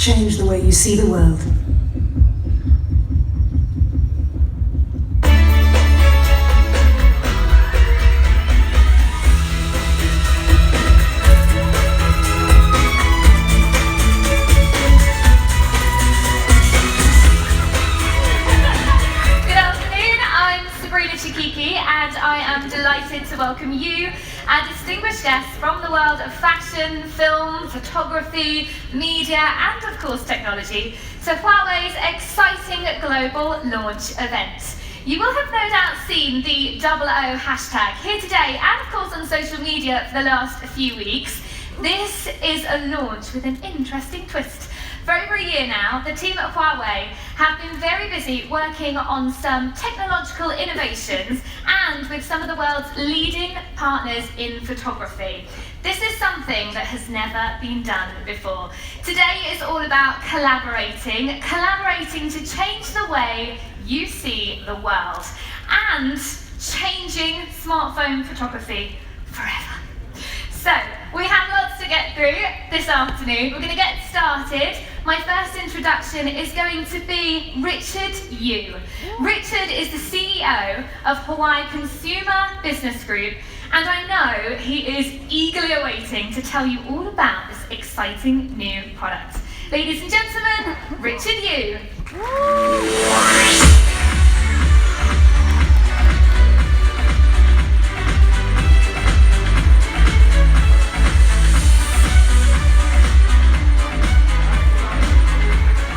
change the way you see the world. And I am delighted to welcome you, our distinguished guests from the world of fashion, film, photography, media, and of course technology, to Huawei's exciting global launch event. You will have no doubt seen the 00 hashtag here today and of course on social media for the last few weeks. This is a launch with an interesting twist. For over a year now, the team at Huawei have been very busy working on some technological innovations and with some of the world's leading partners in photography. This is something that has never been done before. Today is all about collaborating to change the way you see the world and changing smartphone photography forever. So, we have lots to get through this afternoon. We're going to get started. My first introduction is going to be Richard Yu. Richard is the CEO of Huawei Consumer Business Group, and I know he is eagerly awaiting to tell you all about this exciting new product. Ladies and gentlemen, Richard Yu.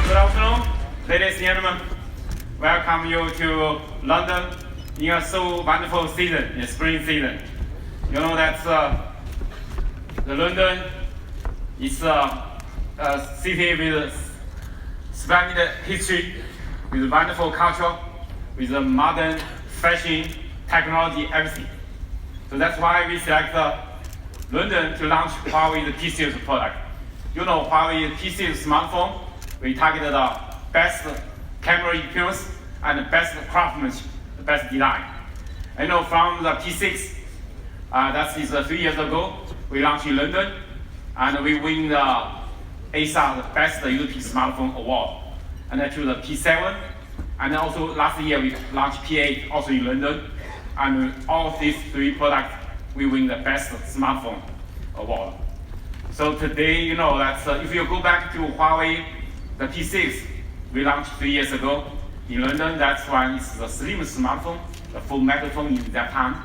Good afternoon, ladies and gentlemen. Welcome you to London in a so wonderful season, in spring season. You know that the London is a city with splendid history, with wonderful culture, with a modern fashion, technology, everything. So that's why we select London to launch Huawei P6 product. You know Huawei P6 smartphone. We targeted the best camera experience and the best craftsmanship, the best design. I know from the P6, that is 3 years ago, we launched in London, and we win the ASA, the Best European Smartphone Award. And then to the P7, and then also last year we launched P8 also in London, and all of these 3 products, we win the Best Smartphone Award. So today, you know that if you go back to Huawei, the P6 we launched 3 years ago in London. That's why it's the slim smartphone, the full metal phone in that time,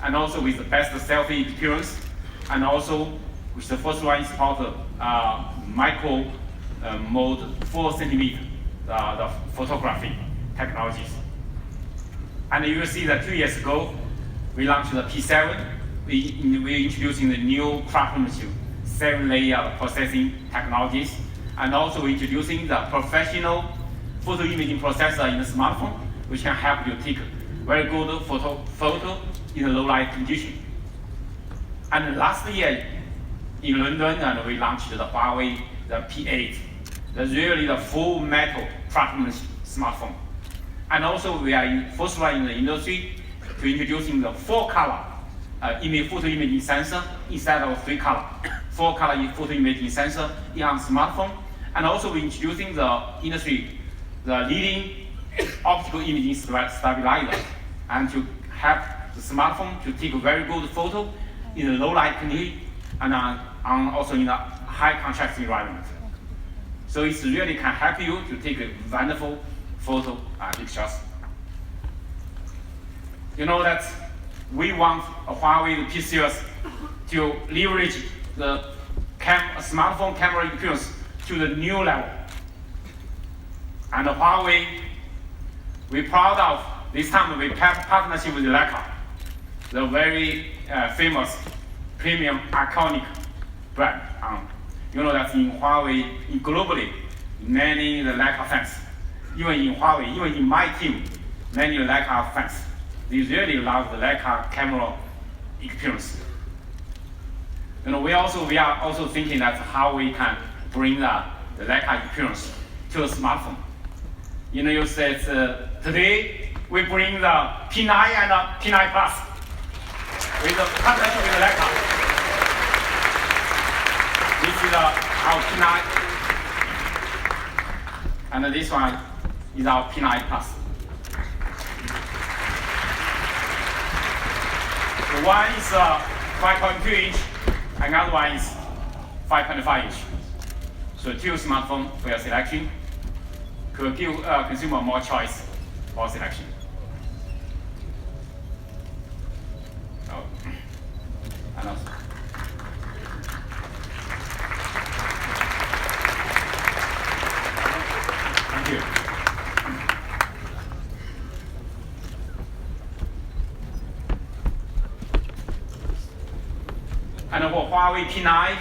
and also with the best selfie experience, and also with the first one support micro mode 4 centimeter the photography technologies. And you will see that 2 years ago we launched the P7. We're introducing the new craftsmanship 7-layer processing technologies. And also we're introducing the professional photo imaging processor in the smartphone, which can help you take very good photo in a low light condition. And last year in London, and we launched the Huawei the P8, that's really the full metal craftsmanship smartphone. And also we are first one in the industry to introducing the 4-color photo imaging sensor instead of 3-color. 4-color photo imaging sensor in our smartphone. And also we're introducing the industry, the leading optical imaging stabilizer, and to help the smartphone to take a very good photo in a low light condition and also in a high contrast environment. So it really can help you to take a wonderful photo pictures. You know that we want a Huawei P6 to leverage the smartphone camera experience to the new level. And Huawei, we're proud of this time we partnership with Leica, the very famous premium iconic brand. You know that in Huawei, globally, many the Leica fans, even in Huawei, even in my team, many Leica fans, they really love the Leica camera experience. You know, we are also thinking that how we can bring the Leica experience to the smartphone. You know, you said today we bring the P9 and P9 Plus with the partnership with Leica. This is our P9 And this one is our P9 Plus. The one is 5.2 inch, and the other one is 5.5 inch. So two smartphones for your selection could give consumer more choice for selection. Oh. And also. Thank you. And for Huawei P9,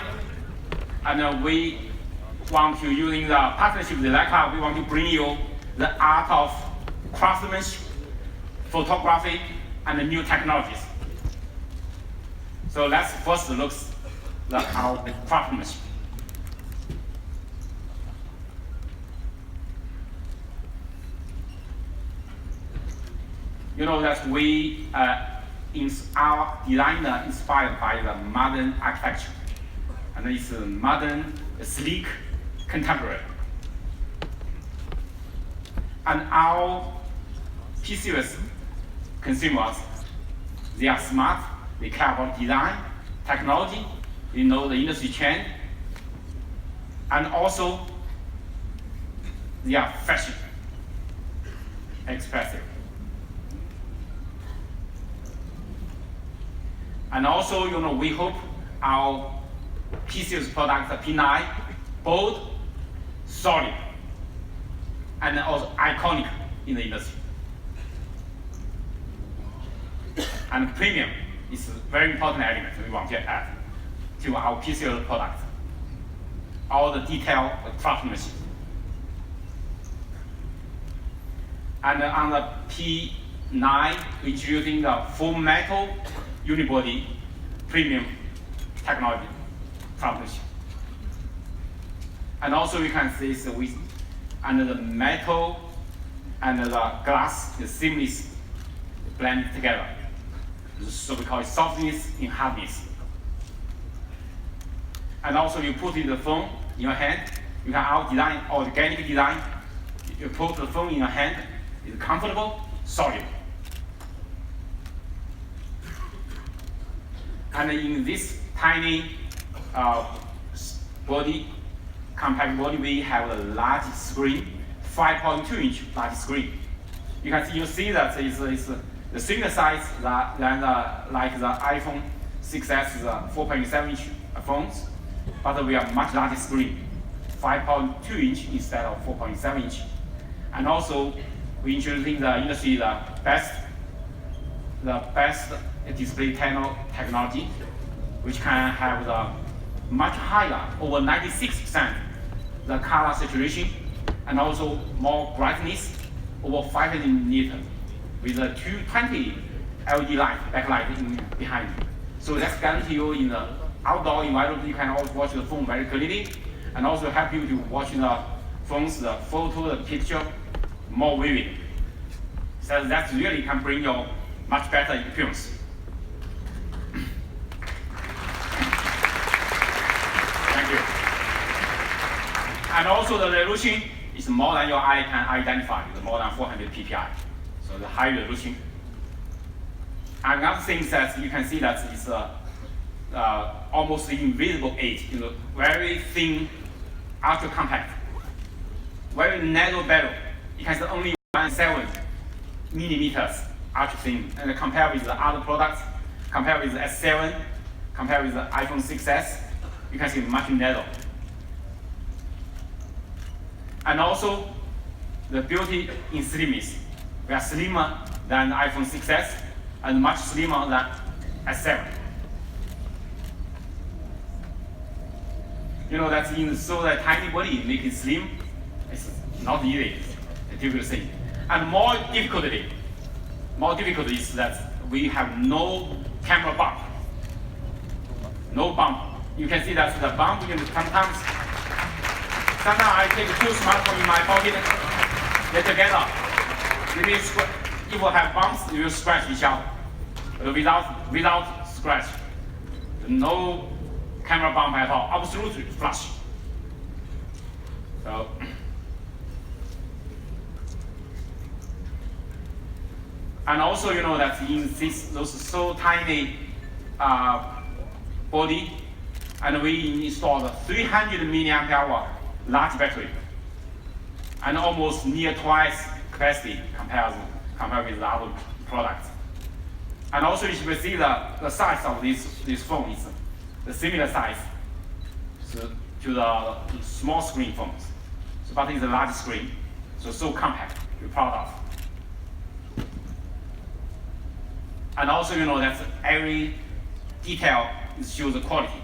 and we want to, using the partnership with Leica, we want to bring you the art of craftsmanship, photography, and the new technologies. So let's first look at our craftsmanship. You know that we, our design inspired by the modern architecture, and it's modern, sleek, contemporary. And our PCs consumers, they are smart, they care about design, technology, they know the industry trend, and also they are fashion, expressive. And also, you know, we hope our PCs products, the P9, bold, solid, and also iconic in the industry. And premium is a very important element we want to add to our PCs product. All the detail, the craftsmanship. And on the P9, we're introducing the full metal unibody premium technology craftsmanship. And also you can see this with under the metal and the glass is seamless blended together. So we call it softness in hardness. And also you put in the phone in your hand, you can our design, organic design. You put the phone in your hand, it's comfortable, solid. And in this tiny body, compact body, we have a large screen, 5.2 inch large screen. You see that it's the similar size than like the iPhone 6s, 4.7 inch phones, but we have much larger screen, 5.2 inch instead of 4.7 inch. And also, we introducing the industry the best display panel technology, which can have the much higher, over 96% the color saturation, and also more brightness, over 500 nits, with a 220 LED light backlight behind. So that's guarantee you in the outdoor environment you can always watch the phone very clearly, and also help you to watch the phones, the photo, the picture more vivid. So that really can bring you much better experience. Thank you. And also the resolution is more than your eye can identify. It's more than 400 ppi. So the high resolution. Another thing that you can see that it's almost invisible edge, very thin, ultra compact, very narrow bezel. It has only 1.7 millimeters ultra thin, and compared with the other products, compared with the S7, compared with the iPhone 6s, you can see much narrow. And also, the beauty in slimness. We are slimmer than the iPhone 6s and much slimmer than S7. You know that in so that tiny body make it slim, it's not easy, a difficult thing. And more difficulty is that we have no camera bump. No bump. You can see that the bump, sometimes I take two smartphones in my pocket, they're together. Maybe if you have bumps, you will scratch each other. But without scratch, no camera bump at all, absolutely flush. So, And also, you know that in those so tiny body, and we installed a 300 milliamp hour large battery, and almost near twice capacity compared with the other products. And also, you should see the size of this phone is the similar size to the small screen phones. So, but it's a large screen, so compact. We're proud of. And also, you know that every detail shows the quality.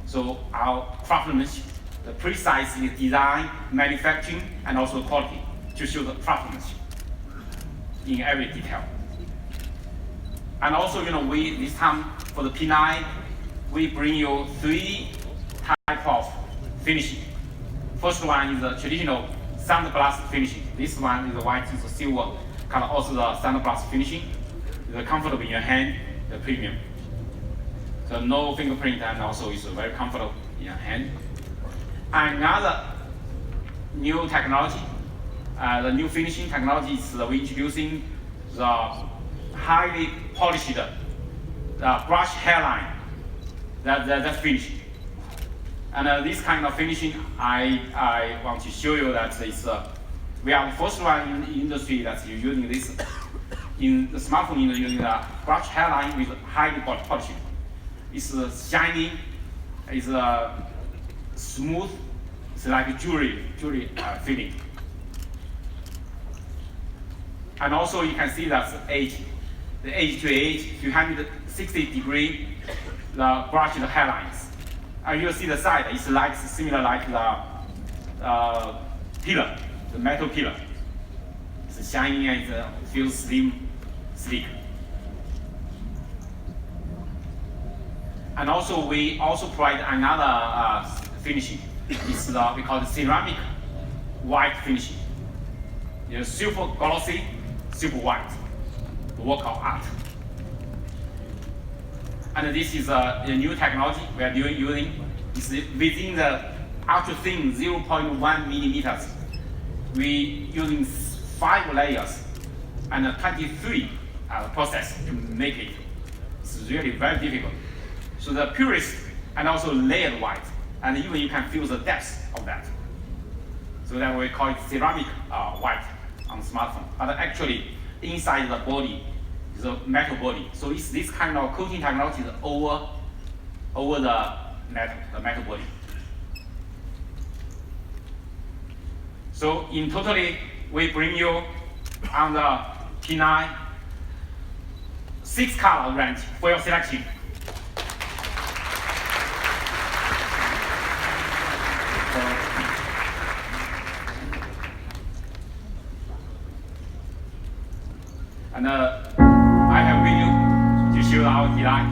So our craftsmanship, the precise design, manufacturing, and also quality to show the craftsmanship in every detail. And also, you know, this time for the P9, we bring you 3 types of finishing. First one is the traditional sandblast finishing. This one is the white, is the silver color, also the sandblast finishing. It's comfortable in your hand, the premium. So no fingerprint, and also it's very comfortable in your hand. Another new technology, the new finishing technology is we're introducing the highly polished brush hairline. That's finishing. And this kind of finishing, I want to show you that we are the first one in the industry that's using this. In the smartphone, using the brush hairline with highly polishing. It's shiny, it's smooth, it's like jewelry feeling. And also you can see that the edge to edge, 360-degree, the brushed hairlines. And you'll see the side, it's like similar like the pillar, the metal pillar. It's shiny and it feels slim, sleek. And also we also provide another finishing. It's we call it ceramic white finishing. It's super glossy, super white. The work of art. And this is a new technology we are using. It's within the ultra thin 0.1 millimeters. We using 5 layers and 23 process to make it. It's really very difficult. So the purest and also layered white, and even you can feel the depth of that. So that we call it ceramic white on the smartphone. But actually, inside the body is a metal body. So it's this kind of coating technology is over the metal body. So in totally, we bring you on the P9 6 color range for your selection. And I have video to show our design.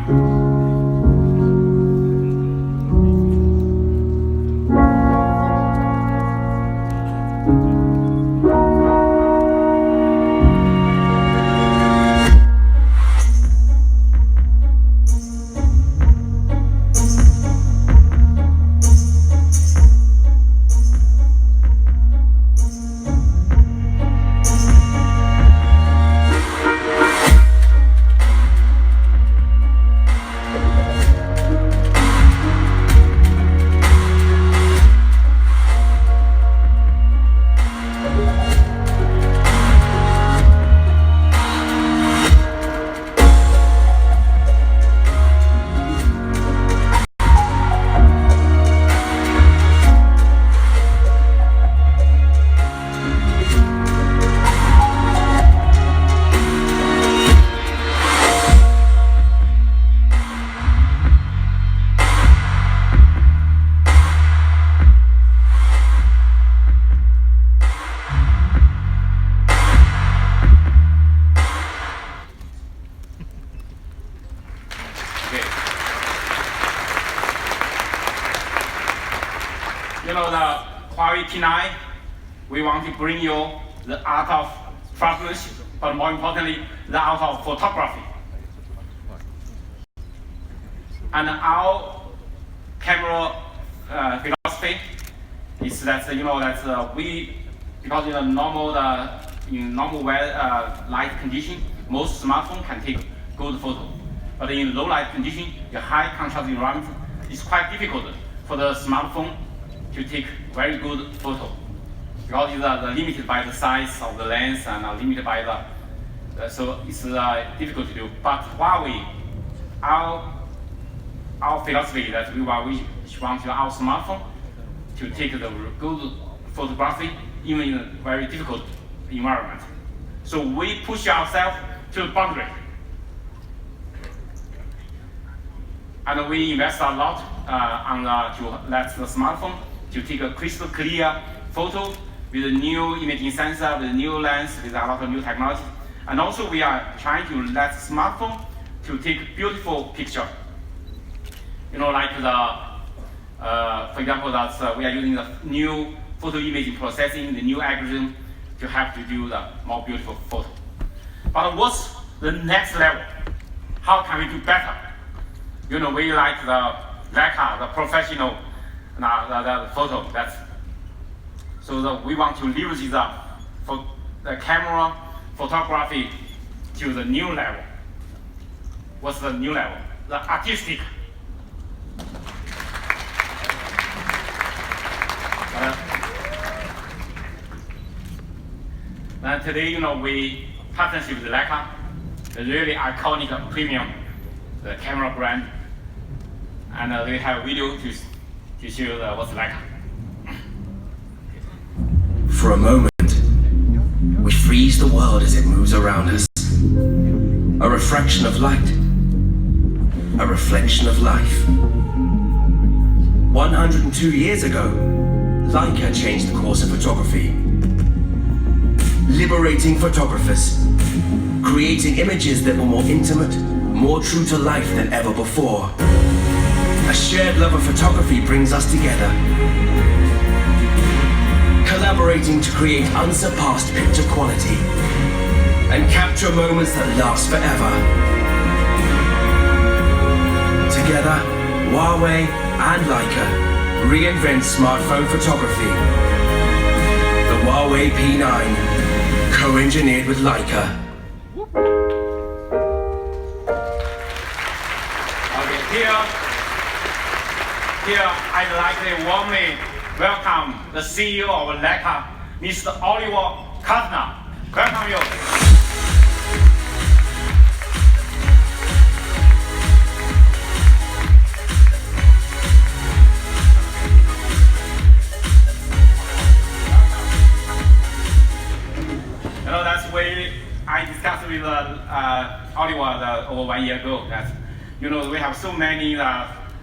You know, the Huawei P9, we want to bring you the art of craftsmanship, but more importantly, the art of photography. And our camera philosophy is that we, because in normal weather, light condition, most smartphones can take good photo. But in low light condition, in high contrast environment, it's quite difficult for the smartphone to take very good photo. Because it's limited by the size of the lens and limited by the, so it's difficult to do. But Huawei, our philosophy that we want our smartphone to take the good photography even in a very difficult environment. So we push ourselves to the boundary. And we invest a lot to let the smartphone to take a crystal clear photo with a new imaging sensor, with a new lens, with a lot of new technology. And also we are trying to let smartphone to take beautiful picture. You know, like for example, that we are using the new photo imaging processing, the new algorithm to help to do the more beautiful photo. But what's the next level? How can we do better? You know, we like the Leica, the professional the photo. So that we want to leverage the camera photography to the new level. What's the new level? The artistic. And today, you know, we partnership with Leica, a really iconic premium the camera brand, and they have a video to show what's Leica. For a moment, we freeze the world as it moves around us. A refraction of light, a reflection of life. 102 years ago, Leica changed the course of photography. Liberating photographers, creating images that were more intimate, more true to life than ever before. A shared love of photography brings us together, collaborating to create unsurpassed picture quality and capture moments that last forever. Together, Huawei and Leica reinvent smartphone photography. The Huawei P9, co-engineered with Leica. Here, I'd like to warmly welcome the CEO of Leica, Mr. Oliver Kastner. Welcome you. You know, that's way I discussed with Oliver over 1 year ago that, you know, we have so many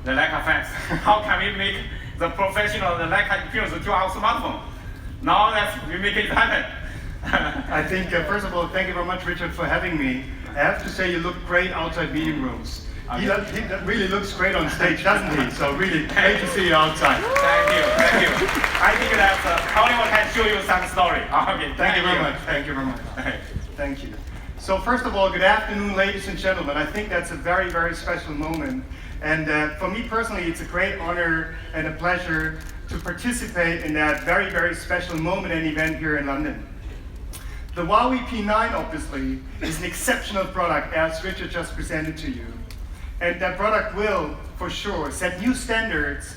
the Leica fans. How can we make the professional the Leica experience to our smartphone? Now that we make it happen. I think, first of all, thank you very much, Richard, for having me. I have to say you look great outside meeting rooms. He really looks great on stage, doesn't he? So really, great to see you outside. Thank you. I think that Oliver can show you some story. Okay, Thank you very much. Thank you very much. Thank you. So first of all, good afternoon, ladies and gentlemen. I think that's a very, very special moment. And for me personally, it's a great honor and a pleasure to participate in that very, very special moment and event here in London. The Huawei P9, obviously, is an exceptional product, as Richard just presented to you. And that product will, for sure, set new standards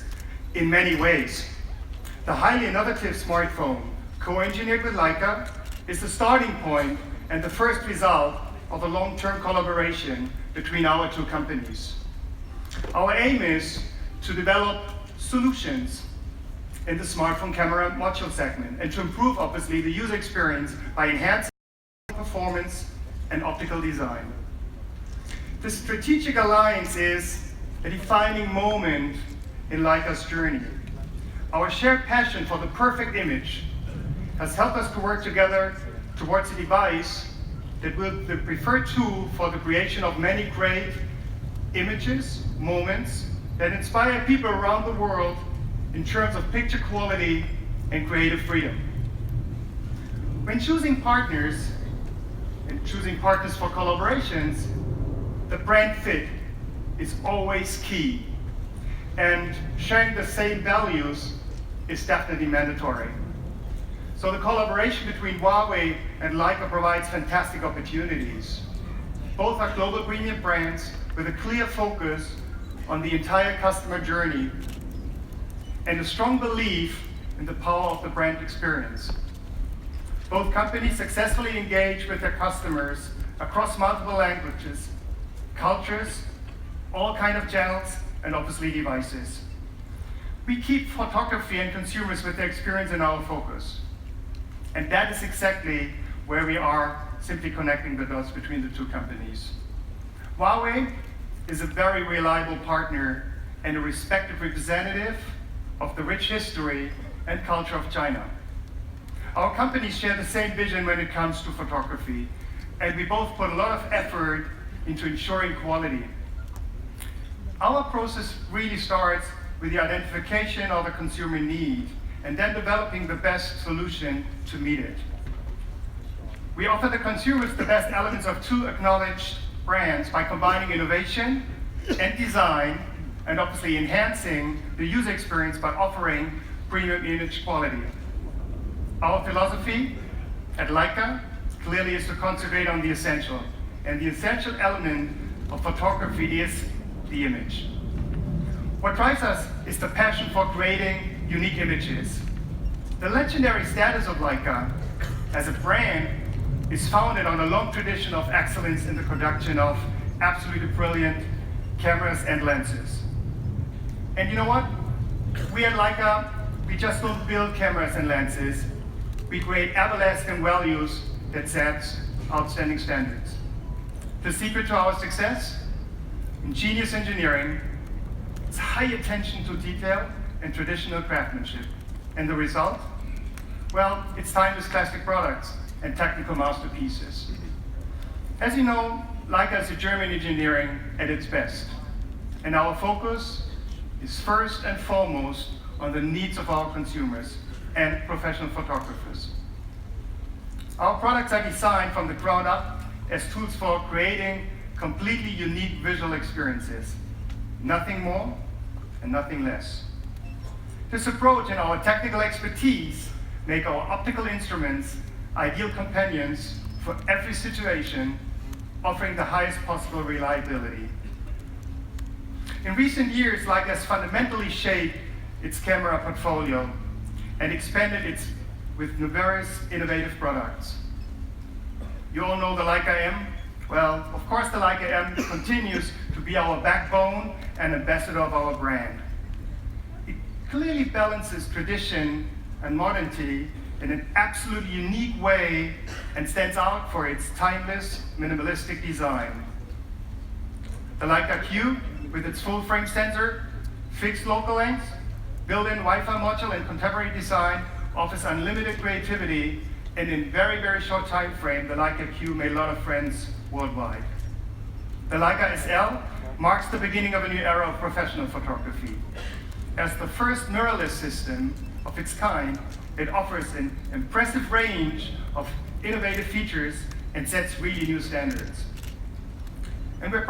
in many ways. The highly innovative smartphone, co-engineered with Leica, is the starting point and the first result of a long-term collaboration between our two companies. Our aim is to develop solutions in the smartphone camera module segment and to improve, obviously, the user experience by enhancing performance and optical design. The strategic alliance is a defining moment in Leica's journey. Our shared passion for the perfect image has helped us to work together towards a device that will be the preferred tool for the creation of many great images, moments that inspire people around the world in terms of picture quality and creative freedom. When choosing partners for collaborations, the brand fit is always key, and sharing the same values is definitely mandatory. So the collaboration between Huawei and Leica provides fantastic opportunities. Both are global premium brands with a clear focus on the entire customer journey and a strong belief in the power of the brand experience. Both companies successfully engage with their customers across multiple languages, cultures, all kinds of channels, and obviously devices. We keep photography and consumers with their experience in our focus. And that is exactly where we are simply connecting the dots between the two companies. Huawei is a very reliable partner and a respected representative of the rich history and culture of China. Our companies share the same vision when it comes to photography, and we both put a lot of effort into ensuring quality. Our process really starts with the identification of a consumer need and then developing the best solution to meet it. We offer the consumers the best elements of two acknowledged brands by combining innovation and design and obviously enhancing the user experience by offering premium image quality. Our philosophy at Leica clearly is to concentrate on the essential, and the essential element of photography is the image. What drives us is the passion for creating unique images. The legendary status of Leica as a brand is founded on a long tradition of excellence in the production of absolutely brilliant cameras and lenses. And you know what? We at Leica, we just don't build cameras and lenses. We create everlasting values that set outstanding standards. The secret to our success? Ingenious engineering, it's high attention to detail and traditional craftsmanship. And the result? Well, it's timeless classic products and technical masterpieces. As you know, Leica is a German engineering at its best. And our focus is first and foremost on the needs of our consumers and professional photographers. Our products are designed from the ground up as tools for creating completely unique visual experiences. Nothing more and nothing less. This approach and our technical expertise make our optical instruments ideal companions for every situation, offering the highest possible reliability. In recent years, Leica has fundamentally shaped its camera portfolio and expanded it with various innovative products. You all know the Leica M? Well, of course the Leica M continues to be our backbone and ambassador of our brand. It clearly balances tradition and modernity in an absolutely unique way and stands out for its timeless, minimalistic design. The Leica Q, with its full frame sensor, fixed local length, built-in Wi-Fi module and contemporary design, offers unlimited creativity, and in very, very short time frame, the Leica Q made a lot of friends worldwide. The Leica SL marks the beginning of a new era of professional photography. As the first mirrorless system of its kind, it offers an impressive range of innovative features and sets really new standards. And we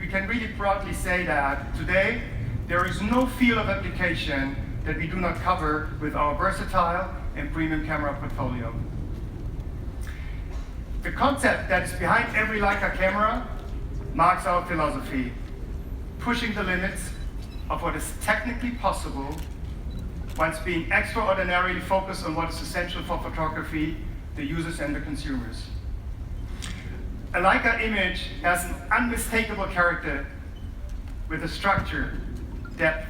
can really proudly say that today, there is no field of application that we do not cover with our versatile and premium camera portfolio. The concept that is behind every Leica camera marks our philosophy, pushing the limits of what is technically possible whilst being extraordinarily focused on what is essential for photography, the users and the consumers. A Leica image has an unmistakable character with a structure, depth,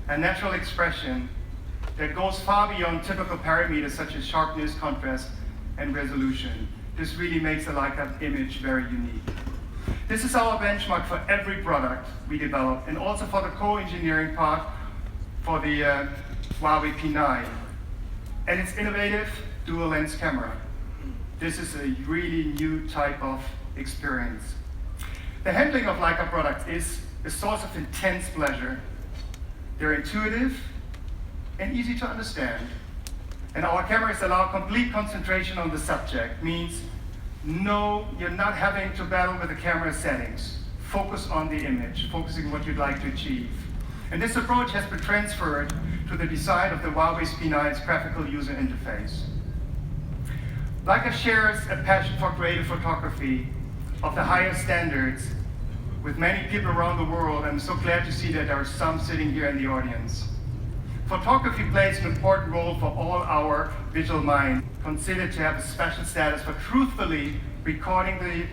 and natural expression that goes far beyond typical parameters such as sharpness, contrast, and resolution. This really makes a Leica image very unique. This is our benchmark for every product we develop, and also for the co-engineering part for the Huawei P9 and its innovative dual lens camera. This is a really new type of experience. The handling of Leica products is a source of intense pleasure. They're intuitive and easy to understand. And our cameras allow complete concentration on the subject, means no, you're not having to battle with the camera settings. Focus on the image, focusing what you'd like to achieve. And this approach has been transferred to the design of the Huawei P9's graphical user interface. Leica shares a passion for creative photography of the highest standards with many people around the world. I'm so glad to see that there are some sitting here in the audience. Photography plays an important role for all our visual minds, considered to have a special status for truthfully recording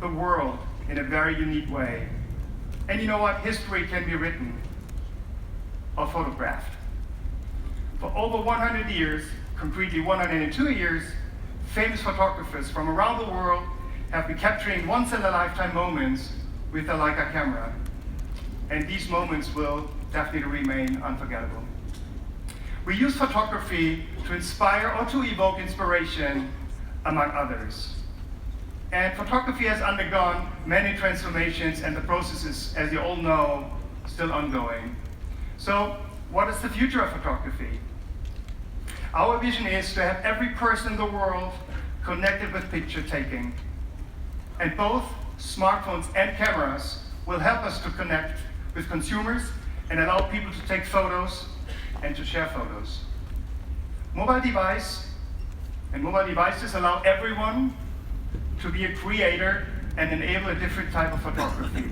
the world in a very unique way. And you know what? History can be written or photographed. For over 100 years, concretely 102 years, famous photographers from around the world have been capturing once-in-a-lifetime moments with the Leica camera. And these moments will definitely remain unforgettable. We use photography to inspire or to evoke inspiration, among others. And photography has undergone many transformations, and the process is, as you all know, still ongoing. So, what is the future of photography? Our vision is to have every person in the world connected with picture taking. And both smartphones and cameras will help us to connect with consumers and allow people to take photos and to share photos. Mobile devices allow everyone to be a creator and enable a different type of photography.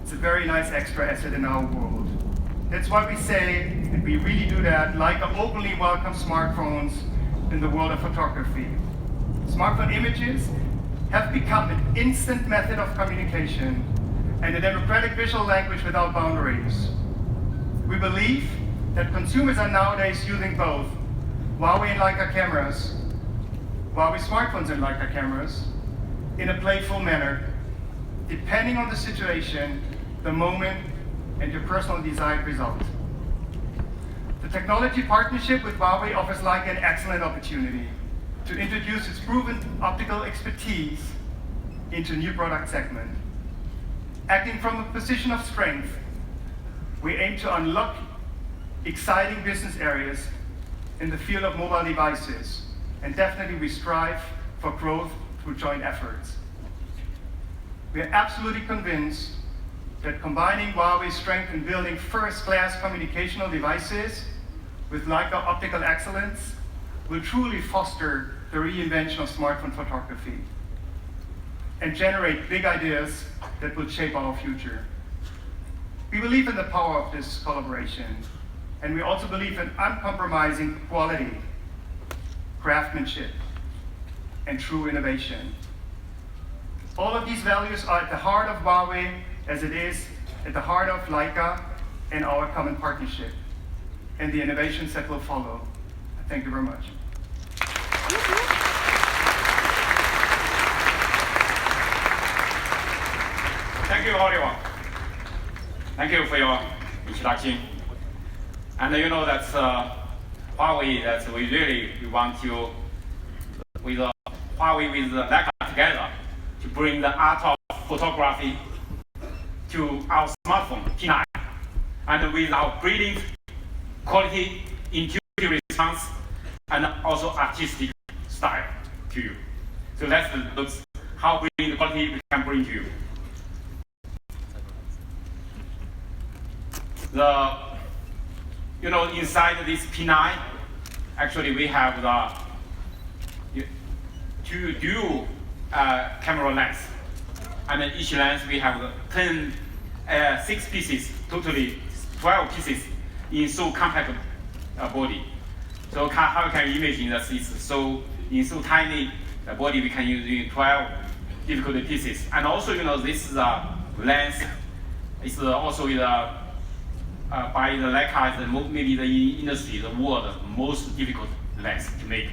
It's a very nice extra asset in our world. That's why we say, and we really do that, Leica openly welcomes smartphones in the world of photography. Smartphone images have become an instant method of communication and a democratic visual language without boundaries. We believe that consumers are nowadays using both Huawei and Leica cameras, Huawei smartphones and Leica cameras, in a playful manner, depending on the situation, the moment, and your personal desired result. The technology partnership with Huawei offers Leica an excellent opportunity to introduce its proven optical expertise into a new product segment. Acting from a position of strength, we aim to unlock exciting business areas in the field of mobile devices, and definitely we strive for growth through joint efforts. We are absolutely convinced that combining Huawei's strength in building first-class communicational devices with Leica optical excellence will truly foster the reinvention of smartphone photography and generate big ideas that will shape our future. We believe in the power of this collaboration, and we also believe in uncompromising quality, craftsmanship, and true innovation. All of these values are at the heart of Huawei, as it is at the heart of Leica and our common partnership, and the innovations that will follow. Thank you very much. Thank you, Oliver. Thank you for your introduction. And you know that's Huawei, that we want to, with Huawei with Leica together, to bring the art of photography to our smartphone, P9, and with our brilliant quality, intuitive response, and also artistic style to you. So let's look how brilliant quality we can bring to you. Inside this P9, actually we have the two dual camera lens, and in each lens we have 6 pieces, totally 12 pieces in so compact body. So how can you imagine that it's in so tiny body we can use 12 difficult pieces. And also this is a lens. It's also by the Leica, maybe the industry, the world most difficult lens to make.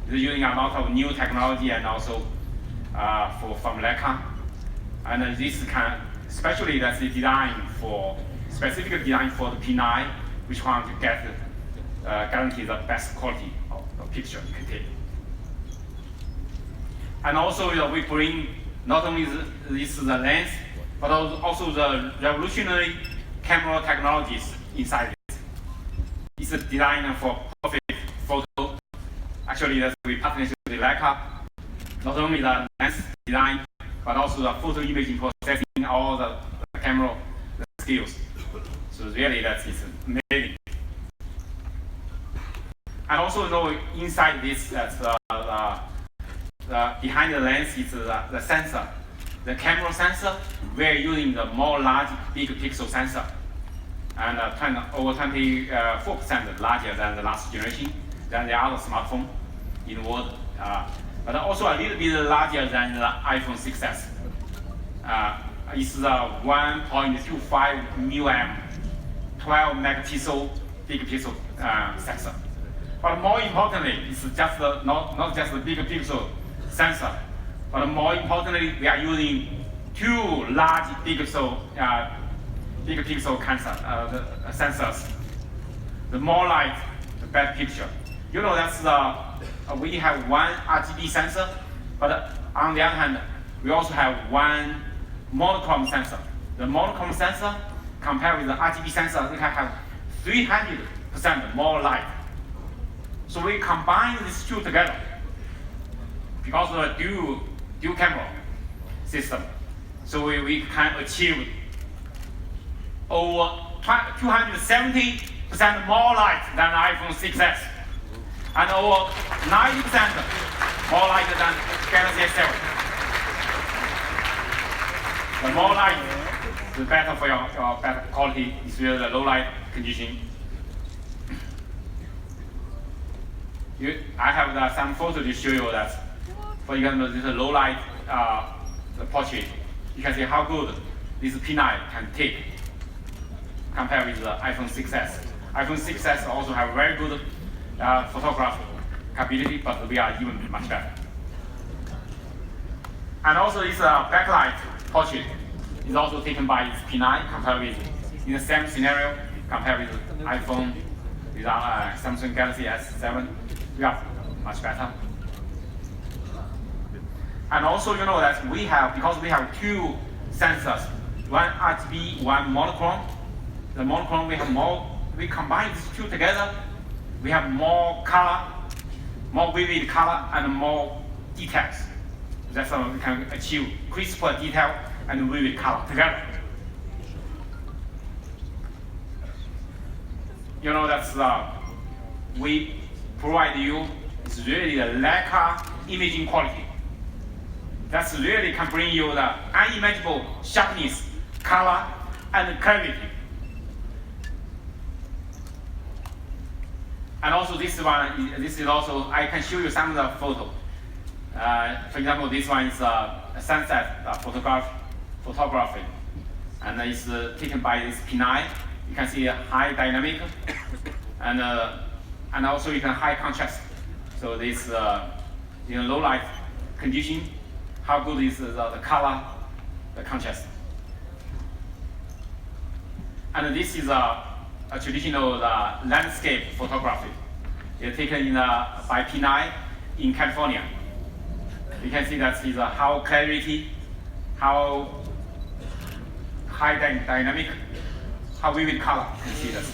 It's using a lot of new technology and also from Leica. And this especially that's specifically designed for the P9, which want to get guarantee the best quality of picture you can take. And also we bring not only the lens, but also the revolutionary camera technologies inside it. It's designed for perfect photo. Actually, we partnership with Leica. Not only the lens design, but also the photo imaging processing, all the camera skills. So really, it's amazing. And also, inside this, behind the lens is the sensor. the camera sensor, we're using the more large, big pixel sensor, and over 24% larger than the last generation, than the other smartphone in the world, but also a little bit larger than the iPhone 6s. It's the 1.25 mm, 12 megapixel big pixel sensor. But more importantly, it's just not just the big pixel sensor, but more importantly, we are using two large big pixel sensors. The more light, the better picture. You know that's we have one RGB sensor, but on the other hand, we also have one monochrome sensor. The monochrome sensor, compared with the RGB sensor, it can have 300% more light. So we combine these two together because of the dual camera system. So we can achieve over 270% more light than the iPhone 6s, and over 90% more light than Galaxy S7. The more light, the better for your better quality is with the low light condition. I have some photos to show you that. For example, this low light the portrait. You can see how good this P9 can take compared with the iPhone 6s. iPhone 6s also have very good photograph capability, but we are even much better. And also this backlight portrait is also taken by this P9 compared with, in the same scenario, compared with iPhone, with Samsung Galaxy S7, we are much better. And also you know that because we have two sensors, one RGB, one monochrome. The monochrome we combine these two together, we have more color, more vivid color and more details. That's how we can achieve crisper detail and vivid color together. You know that's we provide you is really the Leica imaging quality. That's really can bring you the unimaginable sharpness, color, and clarity. And also this is also, I can show you some of the photo. For example, this one is a sunset photography, and it's taken by this P9. You can see a high dynamic, and also you can high contrast. So this low light condition, how good is the color, the contrast. And this is a traditional landscape photography. It's taken by P9 in California. You can see that is how clarity, how high dynamic, how vivid color. You can see this.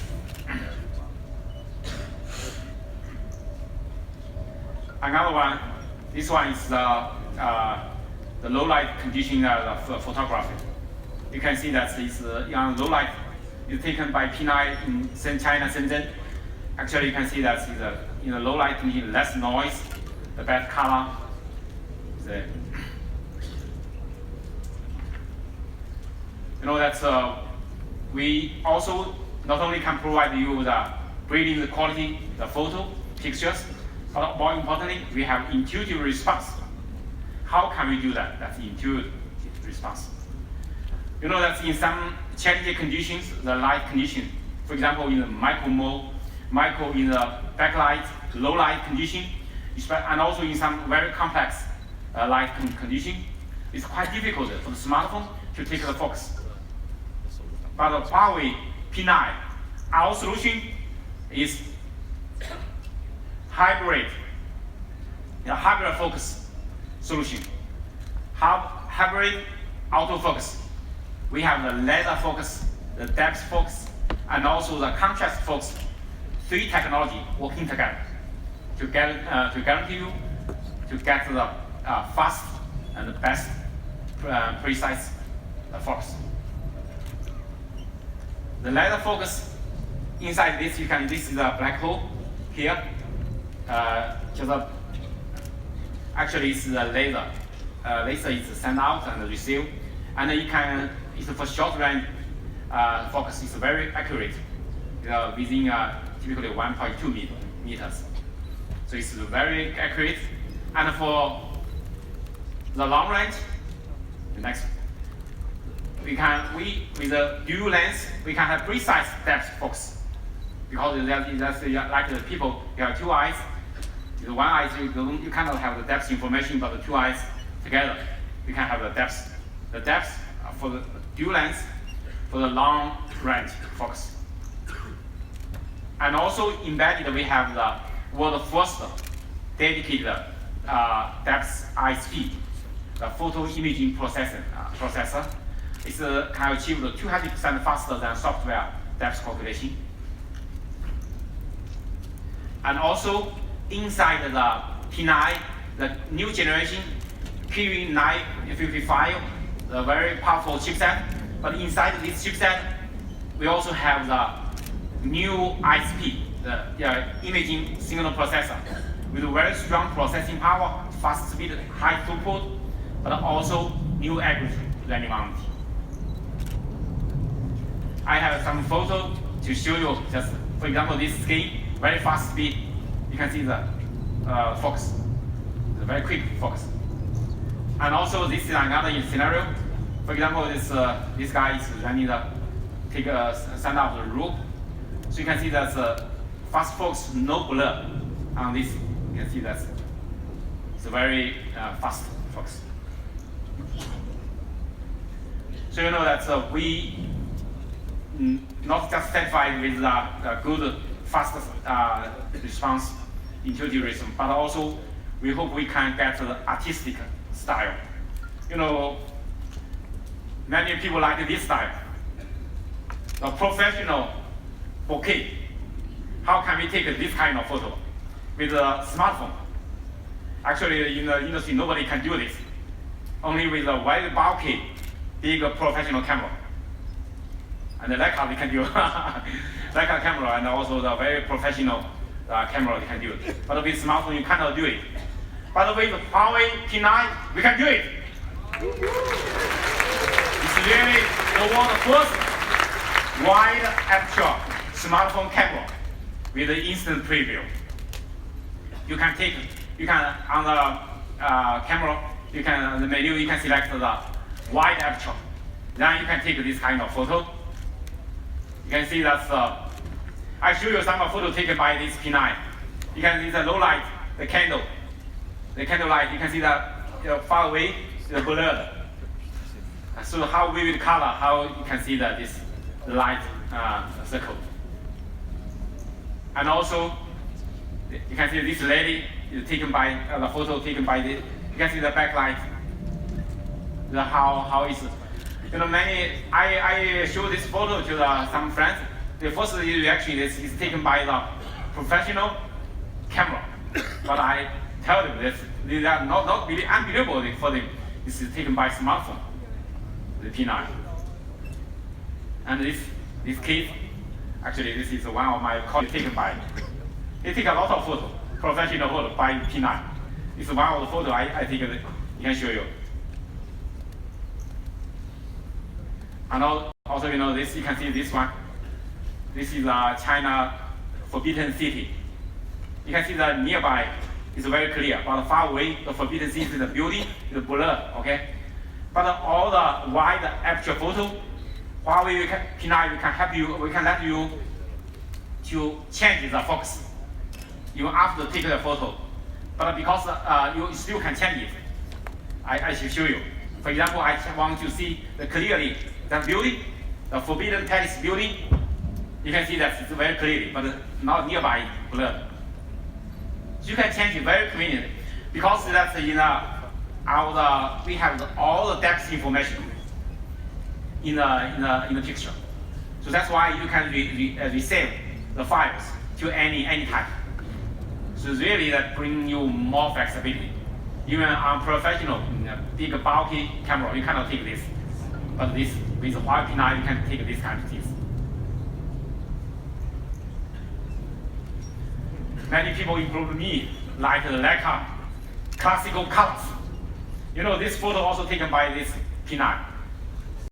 Another one, this one is the low light condition of photography. You can see that this low light is taken by P9 in China, Shenzhen. Actually, you can see that in the low light condition, less noise, the better color. You know that we also not only can provide you the brilliant quality, the photo, pictures, but more importantly, we have intuitive response. How can we do that? That's intuitive response. You know that in some challenging conditions, the light condition, for example, in the micro in the backlight, low light condition, and also in some very complex light condition, it's quite difficult for the smartphone to take the focus. But the Huawei P9, our solution is hybrid focus solution. Hybrid autofocus. We have the laser focus, the depth focus, and also the contrast focus. Three technology working together to guarantee you to get the fast and the best precise focus. The laser focus, inside this this is a black hole here. Actually it's the laser laser is sent out and receive, and it's for short range focus. It's very accurate, within typically 1.2 meters. So it's very accurate, and for the long range, the next. With the dual lens, we can have precise depth focus. Because that's like the people, you have two eyes. The one eye, you cannot have the depth information, but the two eyes together, you can have the depth. The depth for the dual lens, for the long range focus. And also embedded, we have the world's first dedicated depth ISP, the photo imaging processor. It can achieve 200% faster than software depth calculation. And also inside the P9, the new generation P955, the very powerful chipset. But inside this chipset, we also have the new ISP, the imaging signal processor, with very strong processing power, fast speed, high throughput, but also new algorithm running on it. I have some photo to show you. Just for example, this screen, very fast speed. You can see the focus, the very quick focus. And also, this is another scenario. For example, this guy is running send out the rope. So you can see that's fast focus, no blur on this. You can see that it's a very fast focus. So you know that we not just satisfied with the good, fast response, intuitive response, but also we hope we can get the artistic style. You know, many people like this style, the professional bouquet. How can we take this kind of photo with a smartphone? Actually, in the industry, nobody can do this. Only with a very bulky, big professional camera. And the Leica, they can do Leica camera, and also the very professional camera, they can do it. But with smartphone, you cannot do it. But with Huawei P9, we can do it. It's really the world's first wide aperture smartphone camera with the instant preview. You can on the camera, on the menu, you can select the wide aperture. Then you can take this kind of photo. You can see that I show you some photo taken by this P9. You can see the low light, the candle light. You can see that far away, the blurred. So how vivid color, how you can see that this light circle. And also, you can see this lady is taken by the photo taken by this. You can see the backlight. How is it? You know, I show this photo to some friends. The first reaction is taken by the professional camera. But I tell them this, these are not really unbelievable for them. This is taken by smartphone, the P9. And this case, actually this is one of my colleagues taken by. They take a lot of photos, professional photo by P9. It's one of the photos I take, I can show you. And also, you know, this, you can see this one. This is China Forbidden City. You can see the nearby is very clear, but far away, the Forbidden City, the building is blurred, okay? But all the wide aperture photo, Huawei P9, we can help you, we can let you to change the focus, even after taking the photo. But because you still can change it, I should show you. For example, I want to see clearly the building, the Forbidden Palace building. You can see that it's very clearly, but not nearby blurred. So you can change it very conveniently because that's in we have all the depth information in the picture. So that's why you can resave the files to any type. So really that brings you more flexibility. Even on professional, big bulky camera, you cannot take this. But this with Huawei P9, you can take this kind of things. Many people, including me, like the Leica classical colors. You know, this photo also taken by this P9.